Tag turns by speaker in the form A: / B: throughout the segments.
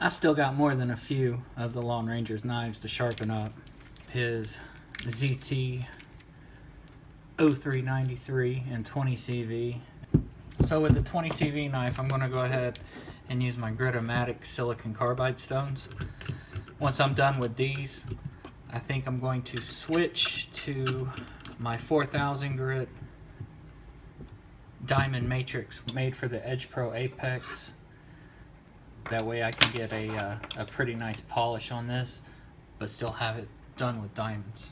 A: I still got more than a few of the Lone Ranger's knives to sharpen up. His ZT 0393 and 20CV. So with the 20CV knife, I'm going to go ahead and use my Gritomatic SIlicon Carbide stones. Once I'm done with these, I think I'm going to switch to my 4000 grit diamond matrix made for the Edge Pro Apex. That way I can get a pretty nice polish on this, but still have it done with diamonds.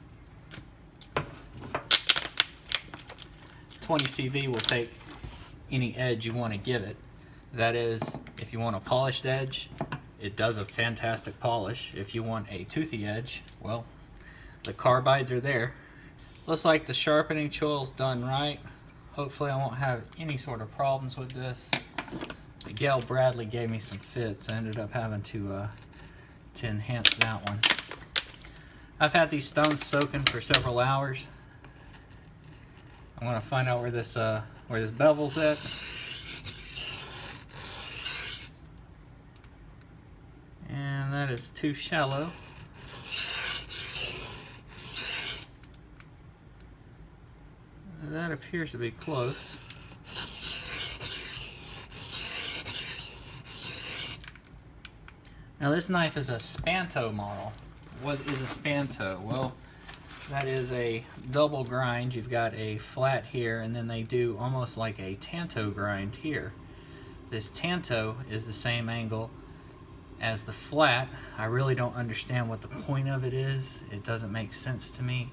A: 20CV will take any edge you want to give it. That is, if you want a polished edge, it does a fantastic polish. If you want a toothy edge, well, the carbides are there. Looks like the sharpening choil's done right. Hopefully I won't have any sort of problems with this. Miguel Bradley gave me some fits. I ended up having to enhance that one. I've had these stones soaking for several hours. I'm going to find out where this bevel's at. And that is too shallow. That appears to be close. Now this knife is a Spanto model. What is a Spanto? Well, that is a double grind. You've got a flat here, and then they do almost like a tanto grind here. This tanto is the same angle as the flat. I really don't understand what the point of it is. It doesn't make sense to me.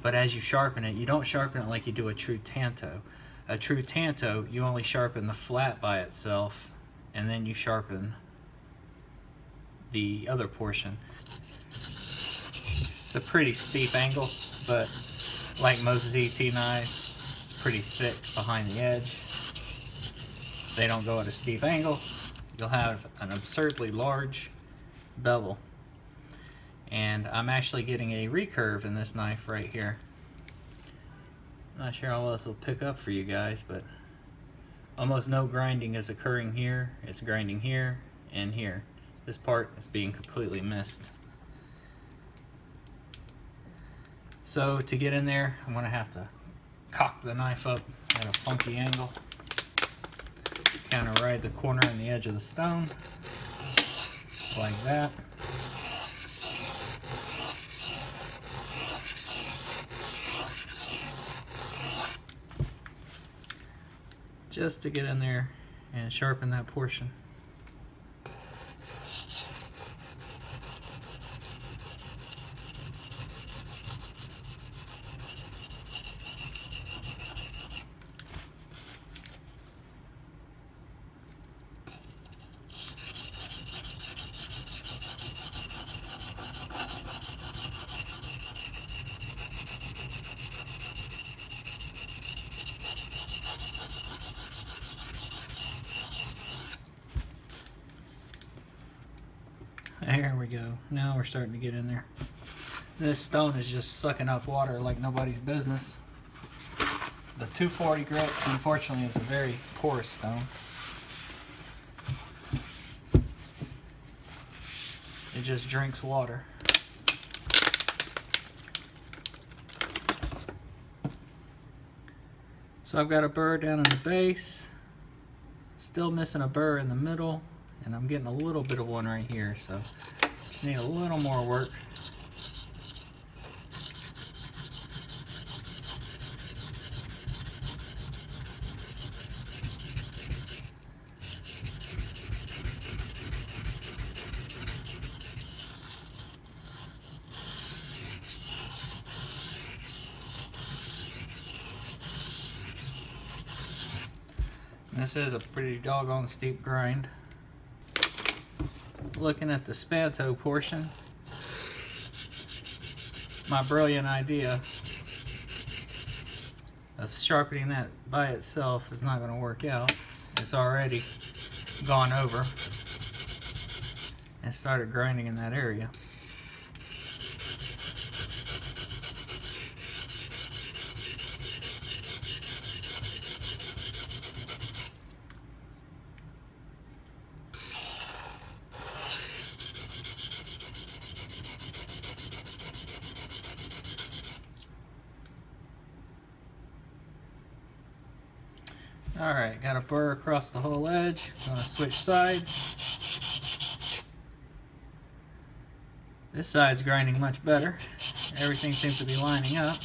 A: But as you sharpen it, you don't sharpen it like you do a true tanto. A true tanto, you only sharpen the flat by itself, and then you sharpen the other portion. It's a pretty steep angle, but like most ZT knives, it's pretty thick behind the edge. If they don't go at a steep angle, you'll have an absurdly large bevel. And I'm actually getting a recurve in this knife right here. I'm not sure how well this will pick up for you guys, but almost no grinding is occurring here. It's grinding here and here. This part is being completely missed. So to get in there, I'm going to have to cock the knife up at a funky angle. Kind of ride the corner and the edge of the stone, like that. Just to get in there and sharpen that portion. There we go. Now we're starting to get in there. This stone is just sucking up water like nobody's business. The 240 grit, unfortunately, is a very porous stone. It just drinks water. So I've got a burr down in the base, still missing a burr in the middle, and I'm getting a little bit of one right here, so just need a little more work. This is a pretty doggone steep grind. Looking at the Spanto portion, my brilliant idea of sharpening that by itself is not going to work out. It's already gone over and started grinding in that area. Alright, got a burr across the whole edge. I'm going to switch sides. This side's grinding much better. Everything seems to be lining up.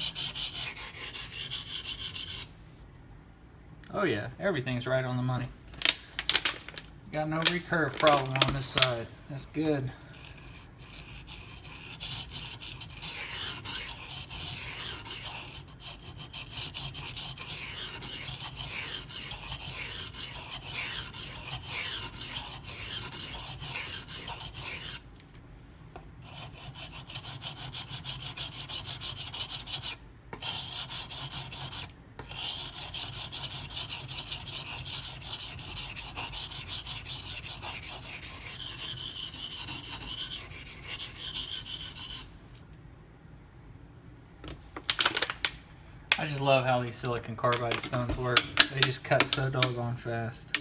A: Oh yeah, everything's right on the money. Got no recurve problem on this side. That's good. I just love how these silicon carbide stones work. They just cut so doggone fast.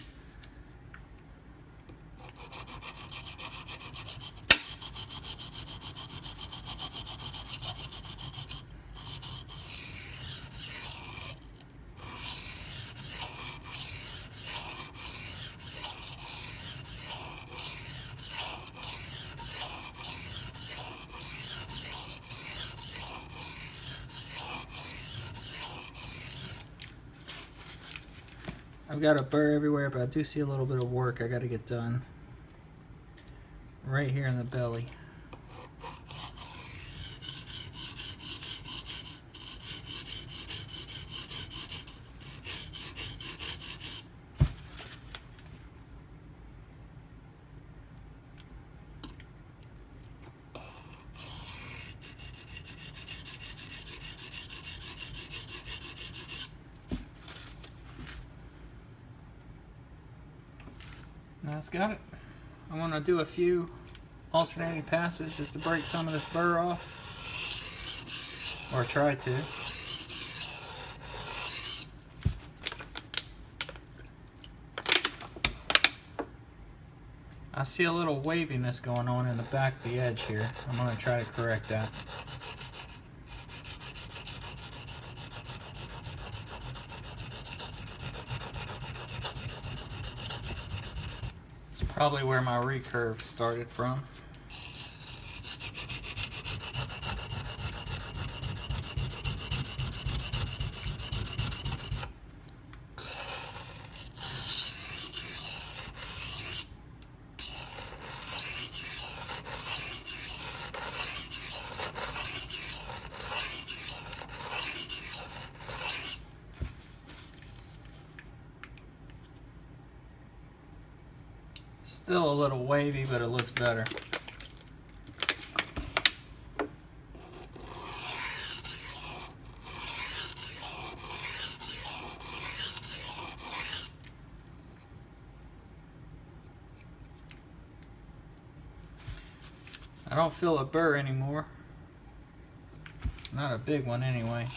A: I've got a burr everywhere, but I do see a little bit of work I got to get done. Right here in the belly. That's got it. I want to do a few alternating passes just to break some of this burr off, or try to. I see a little waviness going on in the back of the edge here. I'm going to try to correct that. Probably where my recurve started from. Still a little wavy, but it looks better. I don't feel a burr anymore. Not a big one anyway.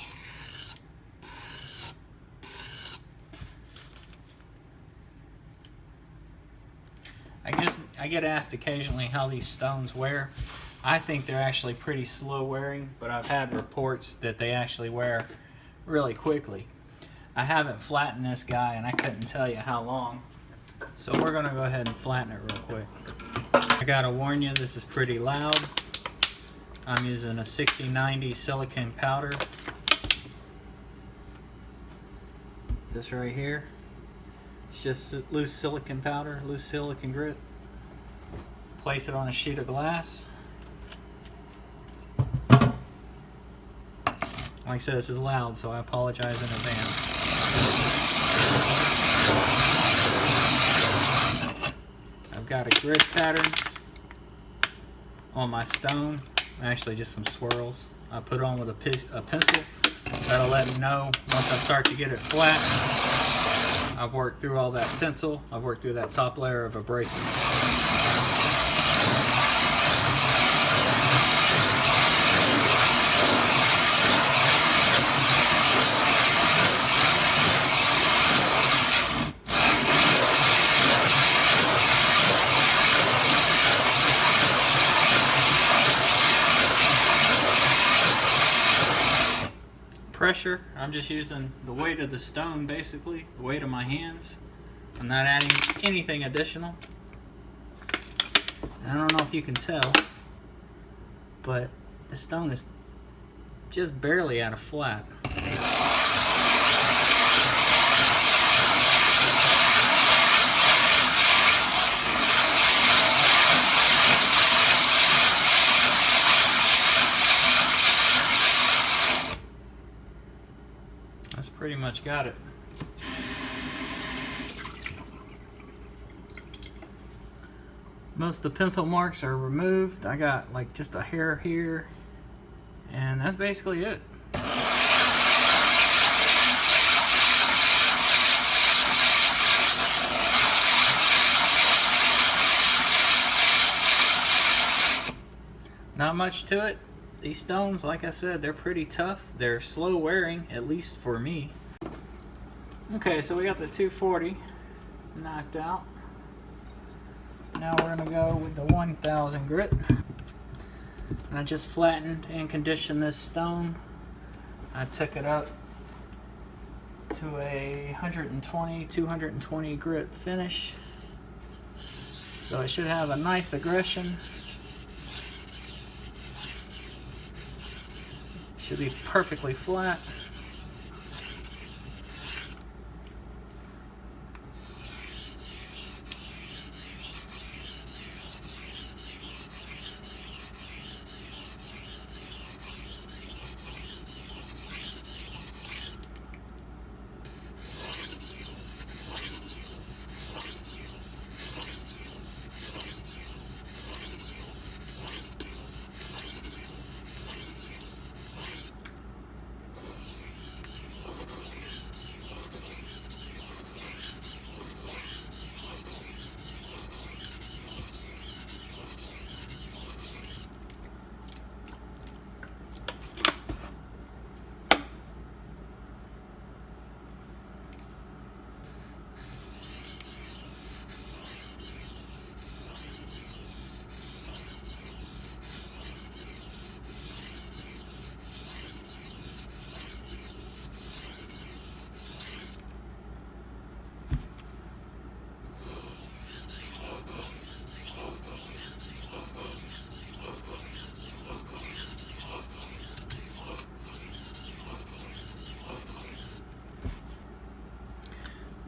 A: I get asked occasionally how these stones wear. I think they're actually pretty slow wearing, but I've had reports that they actually wear really quickly. I haven't flattened this guy and I couldn't tell you how long. So we're gonna go ahead and flatten it real quick. I gotta warn you, this is pretty loud. I'm using a 6090 silicon powder. This right here. It's just loose silicon powder, loose silicon grit. Place it on a sheet of glass. Like I said, this is loud, so I apologize in advance. I've got a grid pattern on my stone, actually just some swirls. I put it on with a pencil. That'll let me know once I start to get it flat. I've worked through all that pencil. I've worked through that top layer of abrasive. pressure. I'm just using the weight of the stone, basically, the weight of my hands. I'm not adding anything additional. I don't know if you can tell, but the stone is just barely at a flat. That's pretty much got it. Most of the pencil marks are removed. I got like just a hair here, and that's basically it. Not much to it. These stones, like I said, they're pretty tough. They're slow wearing, at least for me. Okay, so we got the 240 knocked out. Now we're gonna go with the 1000 grit. And I just flattened and conditioned this stone. I took it up to a 120, 220 grit finish. So it should have a nice aggression. Should be perfectly flat.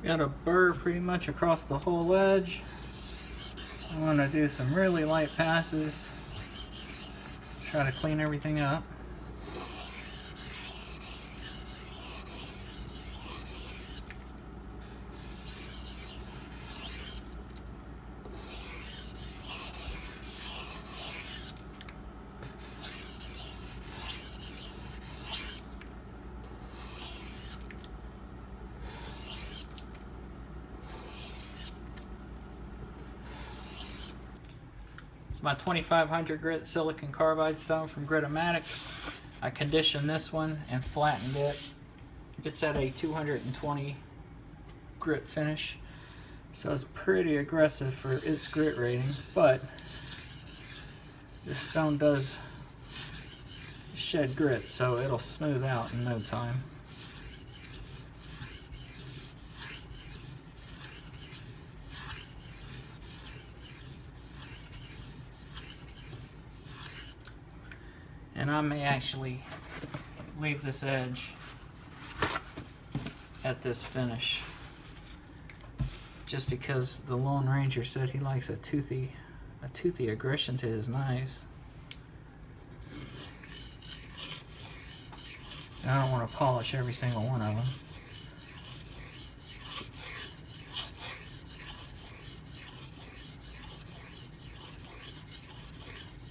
A: Got a burr pretty much across the whole edge. I'm going to do some really light passes. Try to clean everything up. My 2500 grit silicon carbide stone from Gritomatic. I conditioned this one and flattened it. It's at a 220 grit finish, so it's pretty aggressive for its grit rating, but this stone does shed grit, so it'll smooth out in no time. And I may actually leave this edge at this finish, just because the Lone Ranger said he likes a toothy aggression to his knives. And I don't want to polish every single one of them.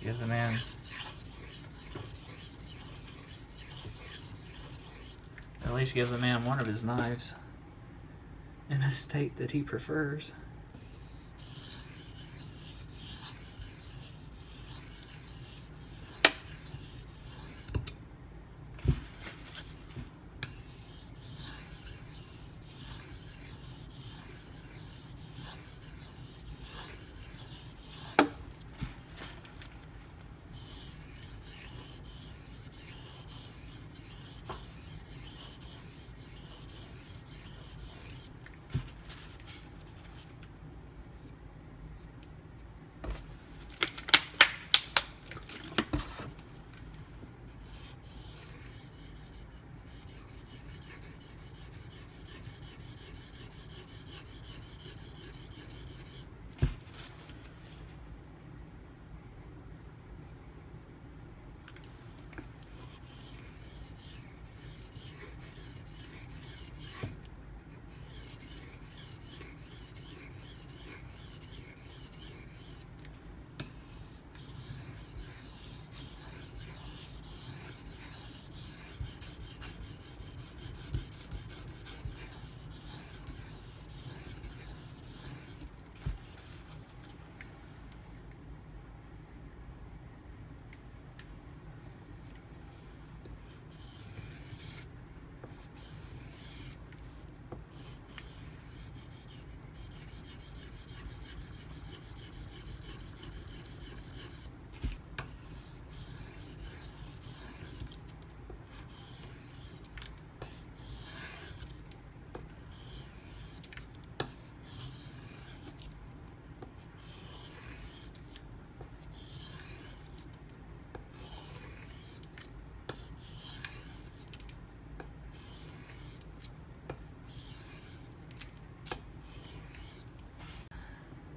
A: Give the man at least give the man one of his knives in a state that he prefers.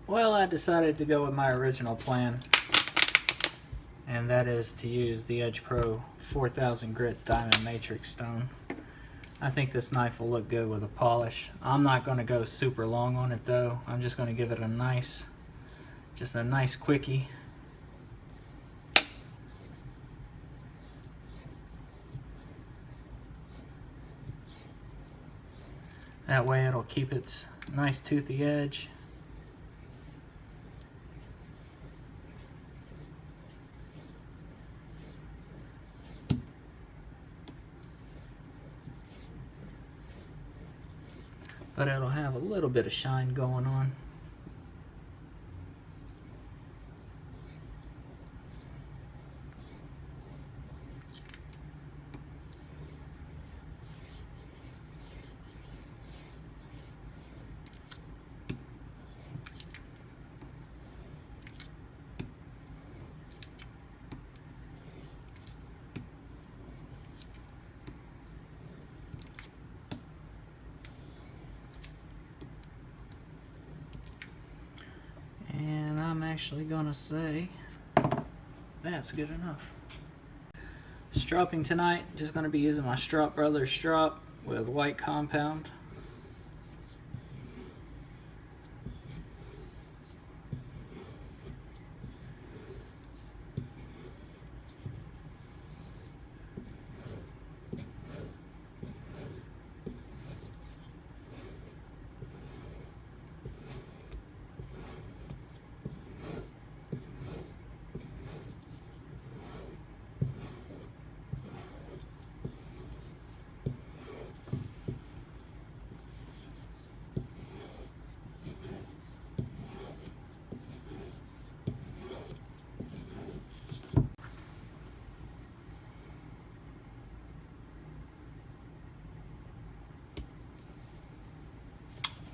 A: Well, I decided to go with my original plan, and that is to use the Edge Pro 4000 grit diamond matrix stone. I think this knife will look good with a polish. I'm not going to go super long on it though. I'm just going to give it a nice quickie. That way it'll keep its nice toothy edge. But it'll have a little bit of shine going on. Actually gonna say that's good enough. Stropping tonight, just gonna be using my Strop Brothers strop with white compound.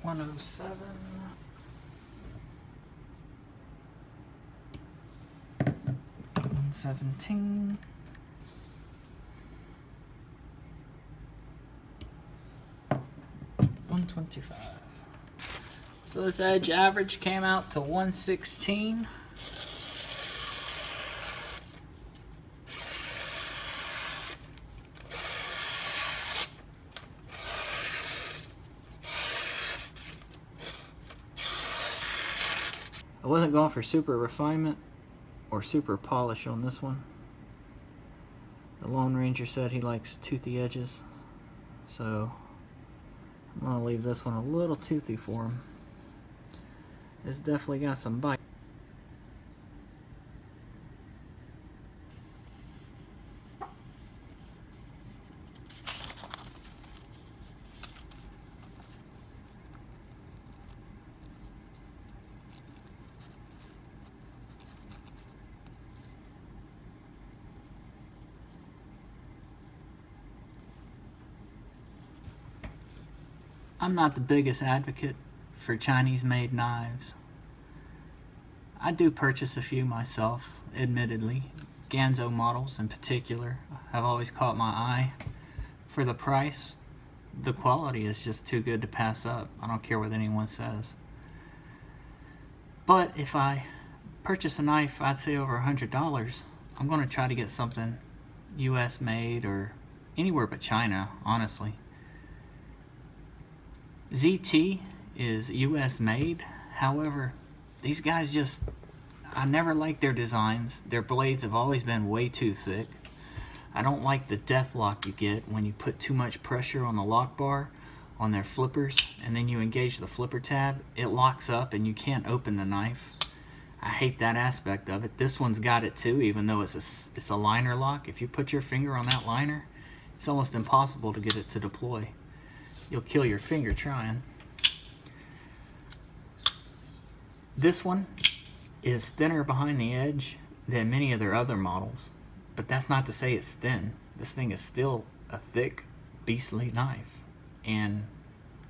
A: $107. 117. $125. So this edge average came out to 116. I wasn't going for super refinement or super polish on this one. The Lone Ranger said he likes toothy edges, so I'm gonna leave this one a little toothy for him. It's definitely got some bite. I'm not the biggest advocate for Chinese-made knives. I do purchase a few myself, admittedly. Ganzo models in particular have always caught my eye. For the price, the quality is just too good to pass up. I don't care what anyone says. But if I purchase a knife, I'd say over $100, I'm going to try to get something US made or anywhere but China, honestly. ZT is US made, however, these guys just, I never liked their designs. Their blades have always been way too thick. I don't like the death lock you get when you put too much pressure on the lock bar on their flippers and then you engage the flipper tab. It locks up and you can't open the knife. I hate that aspect of it. This one's got it too, even though it's a liner lock. If you put your finger on that liner, it's almost impossible to get it to deploy. You'll kill your finger trying. This one is thinner behind the edge than many of their other models, but that's not to say it's thin. This thing is still a thick, beastly knife, and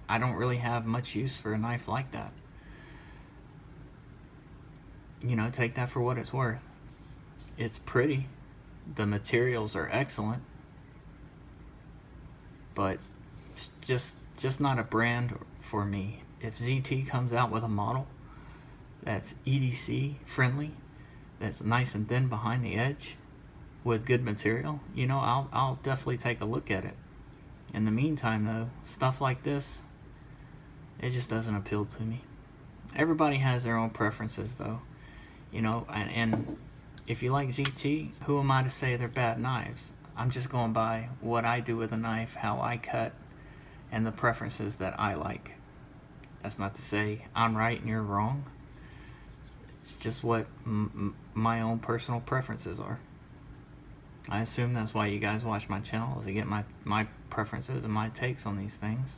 A: I don't really have much use for a knife like that. You know, take that for what it's worth. It's pretty. The materials are excellent, but just not a brand for me. If ZT comes out with a model that's EDC friendly, that's nice and thin behind the edge with good material, you know, I'll definitely take a look at it. In the meantime though, stuff like this, it just doesn't appeal to me. Everybody has their own preferences though, you know, and if you like ZT, who am I to say they're bad knives? I'm just going by what I do with a knife, how I cut, and the preferences that I like. That's not to say I'm right and you're wrong. It's just what my own personal preferences are. I assume that's why you guys watch my channel, is to get my preferences and my takes on these things.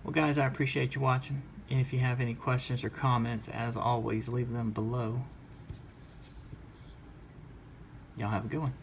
A: Well guys, I appreciate you watching. If you have any questions or comments, as always, leave them below. Y'all have a good one.